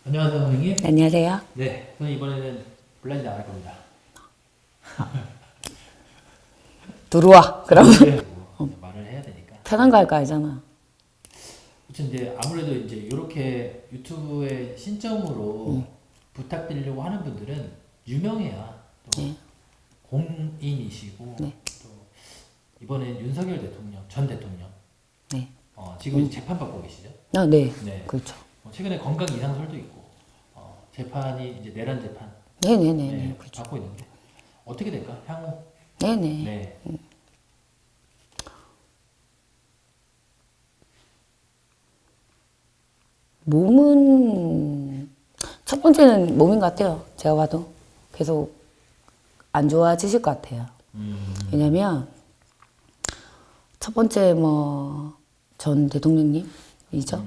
안녕하세요, 선생님. 안녕하세요. 네, 저는 이번에는 블라인드 안 할 겁니다. 들어와. 그럼 네, 말을 해야 되니까. 편한 거 할 거 알잖아. 그쵸, 이제 아무래도 이제 이렇게 유튜브에 신점으로 부탁드리려고 하는 분들은 유명해야 또 네. 공인이시고 네. 또 이번엔 윤석열 대통령, 전 대통령 네. 지금 이제 재판 받고 계시죠? 아, 네. 네. 그렇죠. 최근에 건강 이상설도 있고 재판이 이제 내란 재판 네네네. 네, 그렇죠. 받고 있는데 어떻게 될까? 향후 네네. 네. 몸은, 첫 번째는 몸인 것 같아요. 제가 봐도. 계속 안 좋아지실 것 같아요. 왜냐면, 첫 번째 전 대통령님이죠.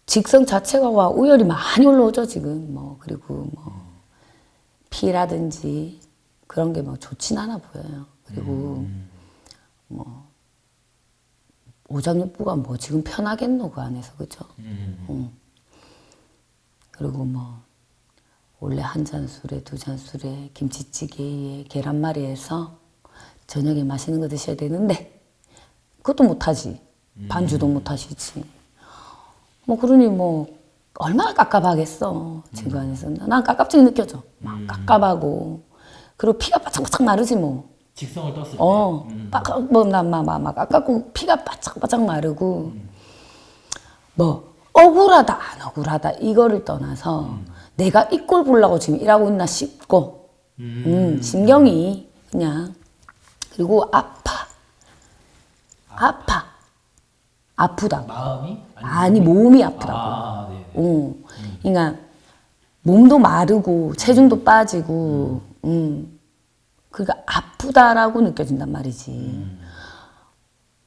직성 자체가 와 우열이 많이 올라오죠, 지금. 그리고 피라든지 그런 게 좋진 않아 보여요. 그리고 오장육부가 지금 편하겠노, 그 안에서, 그죠? 그리고 원래 한 잔 술에 두 잔 술에 김치찌개에 계란말이에서 저녁에 맛있는 거 드셔야 되는데 그것도 못하지. 반주도 못하시지. 그러니 얼마나 깝깝하겠어, 지금 안에서. 난 깝깝증이 느껴져. 막 깝깝하고. 그리고 피가 바짝바짝 마르지, 직성을 떴을 때. 막 깝깝고 피가 바짝바짝 마르고. 억울하다, 안 억울하다, 이거를 떠나서 내가 이 꼴 보려고 지금 일하고 있나 싶고, 심경이 그냥. 그리고 아프다. 마음이? 아니, 몸이 아프다고. 아, 네. 그러니까 몸도 마르고 체중도 빠지고, 그러니까 아프다라고 느껴진단 말이지.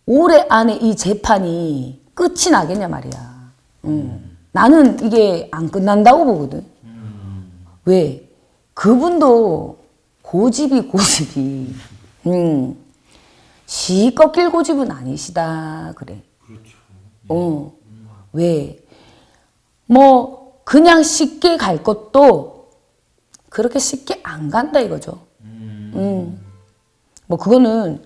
올해 안에 이 재판이 끝이 나겠냐 말이야. 나는 이게 안 끝난다고 보거든. 왜? 그분도 고집이. 시 꺾일 고집은 아니시다 그래. 그렇죠. 왜? 그냥 쉽게 갈 것도 그렇게 쉽게 안 간다 이거죠. 그거는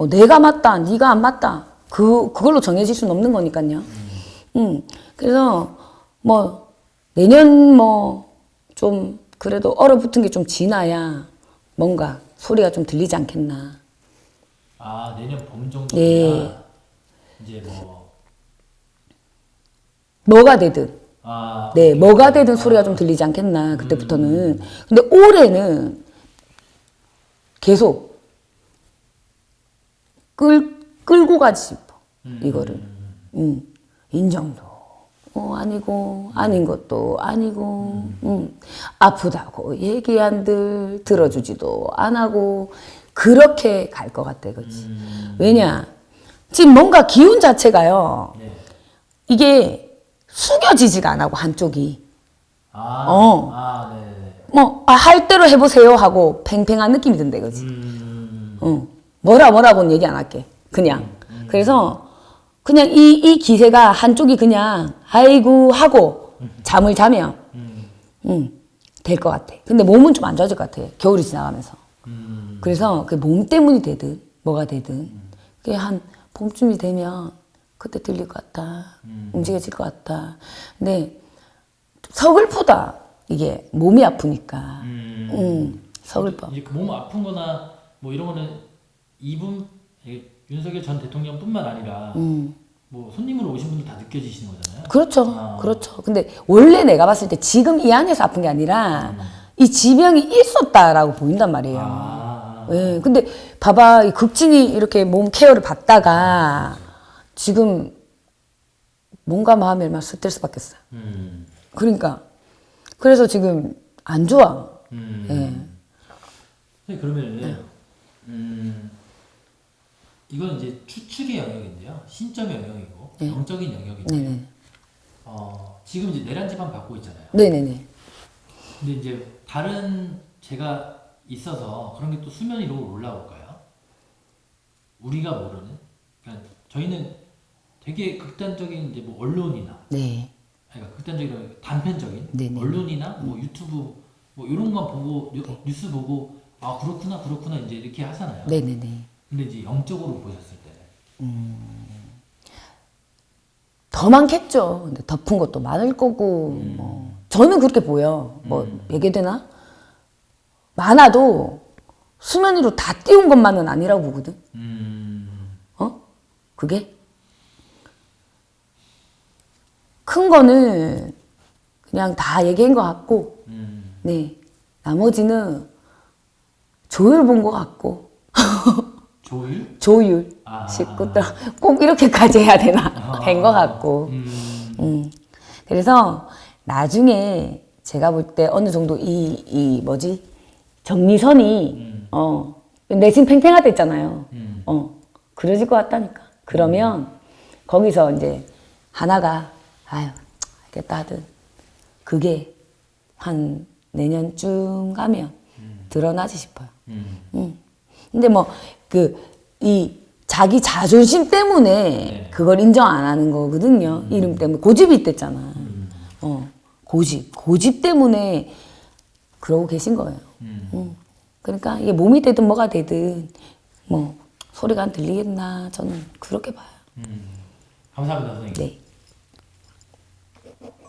내가 맞다, 네가 안 맞다, 그걸로 정해질 수는 없는 거니까요. 그래서 내년 좀 그래도 얼어붙은 게 좀 지나야 뭔가 소리가 좀 들리지 않겠나. 아, 내년 봄 정도 네. 돼야 이제 뭐가 되든. 네, 오케이. 뭐가 되든 소리가 좀 들리지 않겠나, 그때부터는. 근데 올해는 계속 끌고 가지 싶어, 이거를. 인정도 아니고, 아닌 것도 아니고, 아프다고 얘기한들 들어주지도 안 하고, 그렇게 갈 것 같아, 이거지. 왜냐? 지금 뭔가 기운 자체가요, 네. 이게 숙여지지가 안 하고, 한쪽이. 네. 할 대로 해보세요 하고 팽팽한 느낌이 든다, 이거지. 뭐라고는 얘기 안 할게. 그냥. 그래서 그냥 이 기세가 한쪽이 그냥 아이고 하고 잠을 자면 될 것 같아. 근데 몸은 좀 안 좋아질 것 같아, 겨울이 지나가면서. 그래서 그 몸 때문이 되든 뭐가 되든 그게 한 봄쯤이 되면 그때 들릴 것 같다, 움직여질 것 같다. 근데 서글프다, 이게 몸이 아프니까. 서글퍼. 이제 몸 아픈 거나 이런 거는 윤석열 전 대통령뿐만 아니라 손님으로 오신 분들 다 느껴지시는 거잖아요. 그렇죠. 그렇죠. 근데 원래 내가 봤을 때 지금 이 안에서 아픈 게 아니라 이 지병이 있었다라고 보인단 말이에요. 예. 근데 봐봐, 이 극진이 이렇게 몸 케어를 받다가 지금 몸과 마음이 얼마나 스트레스 받겠어요. 그러니까. 그래서 지금 안 좋아. 예. 그러면은 이건 이제 추측의 영역인데요. 신점의 영역이고 영적인 영역인데 네네. 지금 이제 내란 재판 받고 있잖아요. 네네네. 근데 이제 다른 죄가 있어서 그런 게 또 수면 위로 올라올까요? 우리가 모르는. 그러니까 저희는 되게 극단적인 이제 뭐 언론이나 네. 그러니까 극단적인 단편적인 네네. 언론이나 뭐 유튜브 뭐 이런 거 보고 뉴스 보고 아 그렇구나 이제 이렇게 하잖아요. 네네네. 근데 이제 영적으로 보셨을 때는 더 많겠죠. 근데 덮은 것도 많을 거고, 뭐. 저는 그렇게 보여. 뭐, 얘기되나? 많아도 수면 위로 다 띄운 것만은 아니라고 보거든. 어? 그게? 큰 거는 그냥 다 얘기한 것 같고, 네. 나머지는 조율 본 것 같고, 조율? 조율. 아. 식구들 꼭 이렇게까지 해야 되나? 된 것 같고. 그래서 나중에 제가 볼 때 어느 정도 이 뭐지? 정리선이, 내심 팽팽할 때 있잖아요. 그러질 것 같다니까. 그러면 거기서 이제 하나가, 아유, 알겠다 하든, 그게 한 내년쯤 가면 드러나지 싶어요. 근데 뭐, 자기 자존심 때문에 그걸 인정 안 하는 거거든요. 이름 때문에. 고집이 있댔잖아. 고집 때문에 그러고 계신 거예요. 그러니까 이게 몸이 되든 뭐가 되든, 뭐, 소리가 안 들리겠나. 저는 그렇게 봐요. 감사합니다, 선생님. 네.